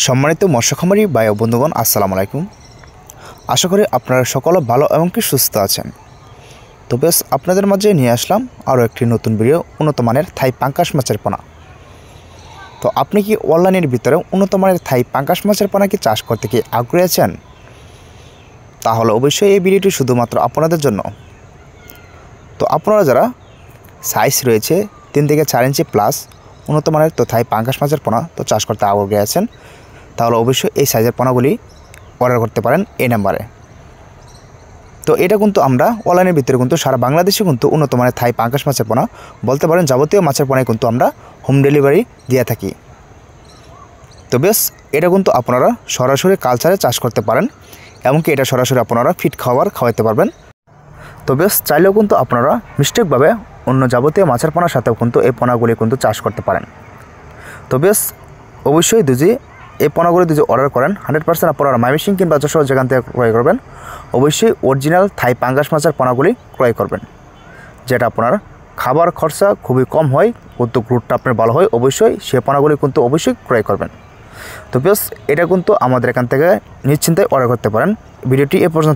সম্মানিত মৎস্য খামারি ভাই ও বন্ধুগণ, আসসালামু আলাইকুম। আশা করি আপনারা সকলে ভালো এবং কি সুস্থ আছেন। তো বেশ, আপনাদের মাঝে নিয়ে আসলাম আরও একটি নতুন ভিডিও, উন্নত মানের থাই পাঙ্গাস মাছের পোনা। তো আপনি কি অনলাইনের ভিতরে উন্নত মানের থাই পাঙ্গাস মাছের পোনা কি চাষ করতে কি আগ্রহী আছেন? তাহলে অবশ্যই এই ভিডিওটি শুধুমাত্র আপনাদের জন্য। তো আপনারা যারা সাইজ রয়েছে 3 থেকে 4 ইঞ্চি প্লাস উন্নত মানের তো থাই পাঙ্গাস মাছের পোনা তো চাষ করতে আগ্রহী আছেন, তাহলে অবশ্যই এই সাইজের পোনাগুলি অর্ডার করতে পারেন এই নাম্বারে। তো এটা কিন্তু আমরা অনলাইনের ভিতরে কিন্তু সারা বাংলাদেশে কিন্তু উন্নত মানের থাই পাঙ্গাস মাছের পোনা বলতে পারেন যাবতীয় মাছের পোনায় কিন্তু আমরা হোম ডেলিভারি দিয়ে থাকি। তো বেশ, এটা কিন্তু আপনারা সরাসরি কালচারে চাষ করতে পারেন, এমনকি এটা সরাসরি আপনারা ফিট খাওয়াতে পারবেন। তো বেশ, চাইলেও কিন্তু আপনারা মিস্টেকভাবে অন্য যাবতীয় মাছের পোনার সাথেও কিন্তু এই পোনাগুলি কিন্তু চাষ করতে পারেন। তো বেশ, অবশ্যই যদি এই পোনাগুলি যদি অর্ডার করেন 100% আপনারা ময়মনসিংহ কিংবা যশোর যেখান থেকে ক্রয় করবেন, অবশ্যই অরিজিনাল থাই পাঙ্গাস মাছের পোনাগুলি ক্রয় করবেন, যেটা আপনার খাবার খরচা খুবই কম হয়, কিন্তু গ্রোথটা আপনার ভালো হয়। অবশ্যই সে পোনাগুলি কিন্তু অবশ্যই ক্রয় করবেন। তো বেশ, এটা কিন্তু আমাদের এখান থেকে নিশ্চিন্তায় অর্ডার করতে পারেন। ভিডিওটি এ পর্যন্ত।